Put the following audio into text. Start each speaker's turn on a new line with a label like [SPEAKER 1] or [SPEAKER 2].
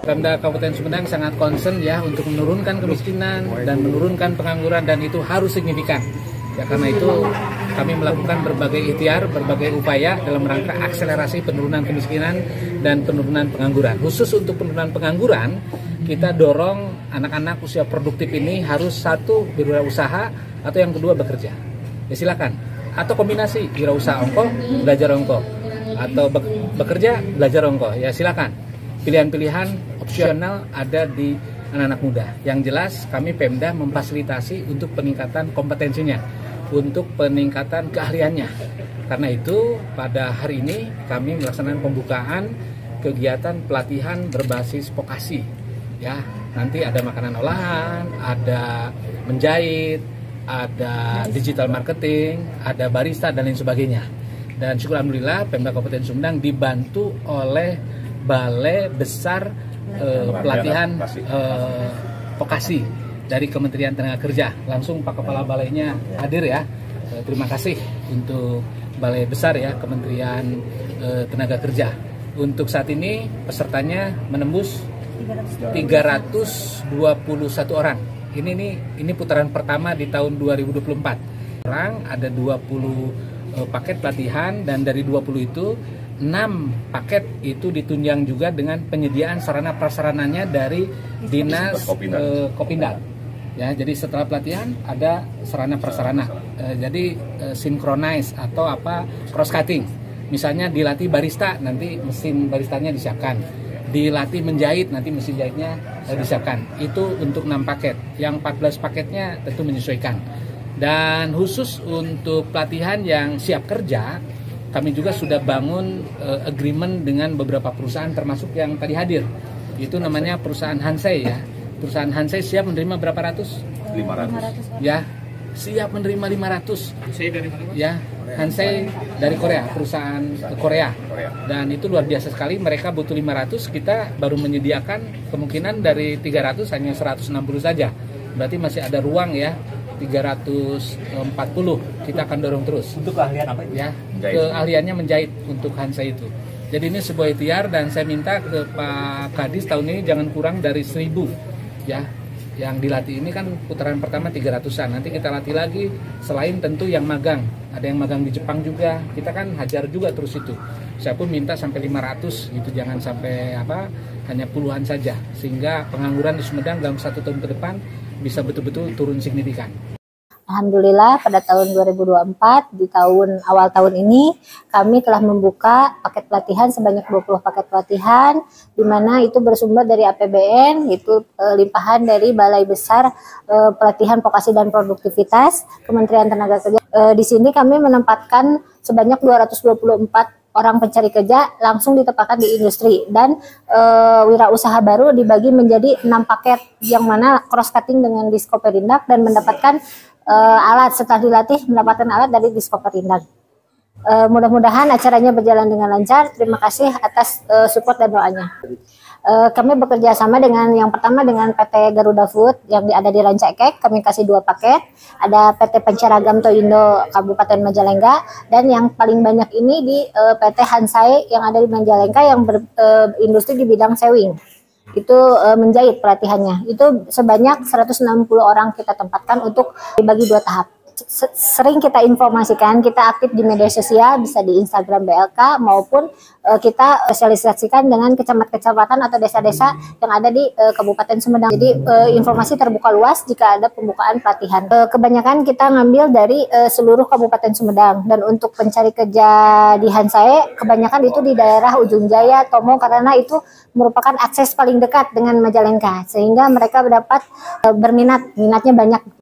[SPEAKER 1] Pemda Kabupaten Sumedang sangat concern ya untuk menurunkan kemiskinan dan menurunkan pengangguran, dan itu harus signifikan. Ya, karena itu kami melakukan berbagai ikhtiar, berbagai upaya dalam rangka akselerasi penurunan kemiskinan dan penurunan pengangguran. Khusus untuk penurunan pengangguran, kita dorong anak-anak usia produktif ini harus satu berwirausaha atau yang kedua bekerja. Ya silakan. Atau kombinasi wirausaha ongko, belajar ongko, atau bekerja, belajar ongko. Ya silakan. Pilihan-pilihan opsional ada di anak-anak muda. Yang jelas kami Pemda memfasilitasi untuk peningkatan kompetensinya, untuk peningkatan keahliannya. Karena itu pada hari ini kami melaksanakan pembukaan kegiatan pelatihan berbasis vokasi. Ya, nanti ada makanan olahan, ada menjahit, ada digital marketing, ada barista dan lain sebagainya. Dan syukur alhamdulillah Pemda Kabupaten Sumedang dibantu oleh Balai Besar pelatihan vokasi dari Kementerian Tenaga Kerja. Langsung Pak Kepala Balainya hadir ya. Terima kasih untuk Balai Besar ya Kementerian Tenaga Kerja. Untuk saat ini pesertanya menembus 321 orang. Ini putaran pertama di tahun 2024. Orang ada 20 paket pelatihan, dan dari 20 itu 6 paket itu ditunjang juga dengan penyediaan sarana prasarananya dari Dinas Kopindal. Ya, jadi setelah pelatihan ada sarana prasarana. Jadi synchronize atau cross cutting. Misalnya dilatih barista, nanti mesin baristanya disiapkan. Dilatih menjahit, nanti mesin jahitnya disiapkan. Itu untuk 6 paket. Yang 14 paketnya tentu menyesuaikan. Dan khusus untuk pelatihan yang siap kerja, kami juga sudah bangun agreement dengan beberapa perusahaan termasuk yang tadi hadir. Itu namanya perusahaan Hansei ya. Perusahaan Hansei siap menerima berapa ratus? 500. Ya, siap menerima 500. Hansei dari mana? Ya, Hansei dari Korea, perusahaan Korea. Dan itu luar biasa sekali, mereka butuh 500, kita baru menyediakan kemungkinan dari 300 hanya 160 saja. Berarti masih ada ruang ya. 340 kita akan dorong terus. Untuk keahlian apa itu? Ya, keahliannya menjahit untuk Hansei itu. Jadi ini sebuah ikhtiar, dan saya minta ke Pak Kadis tahun ini jangan kurang dari 1000 ya. Yang dilatih ini kan putaran pertama 300-an. Nanti kita latih lagi, selain tentu yang magang. Ada yang magang di Jepang juga. Kita kan hajar juga terus itu. Saya pun minta sampai 500 gitu, jangan sampai hanya puluhan saja. Sehingga pengangguran di Sumedang dalam 1 tahun ke depan bisa betul-betul turun signifikan.
[SPEAKER 2] Alhamdulillah pada tahun 2024 di awal tahun ini kami telah membuka paket pelatihan sebanyak 20 paket pelatihan, di mana itu bersumber dari APBN, itu limpahan dari Balai Besar Pelatihan Vokasi dan Produktivitas Kementerian Tenaga Kerja. Di sini kami menempatkan sebanyak 224 orang pencari kerja langsung ditempatkan di industri, dan wirausaha baru dibagi menjadi 6 paket, yang mana cross cutting dengan Diskoperindak dan mendapatkan alat setelah dilatih, mendapatkan alat dari Diskoperindak. Mudah-mudahan acaranya berjalan dengan lancar. Terima kasih atas support dan doanya. Kami bekerja sama dengan yang pertama dengan PT Garuda Food yang ada di Rancaikek, kami kasih 2 paket. Ada PT Pancaragam Toindo Kabupaten Majalengka, dan yang paling banyak ini di PT Hansei yang ada di Majalengka yang berindustri di bidang sewing. Itu menjahit pelatihannya. Itu sebanyak 160 orang kita tempatkan untuk dibagi 2 tahap. Sering kita informasikan, kita aktif di media sosial, bisa di Instagram BLK maupun kita sosialisasikan dengan kecamatan-kecamatan atau desa-desa yang ada di Kabupaten Sumedang. Jadi informasi terbuka luas jika ada pembukaan pelatihan. Kebanyakan kita ngambil dari seluruh Kabupaten Sumedang, dan untuk pencari kerja di Hansei kebanyakan itu di daerah Ujung Jaya, Tomo, karena itu merupakan akses paling dekat dengan Majalengka, sehingga mereka dapat minatnya banyak.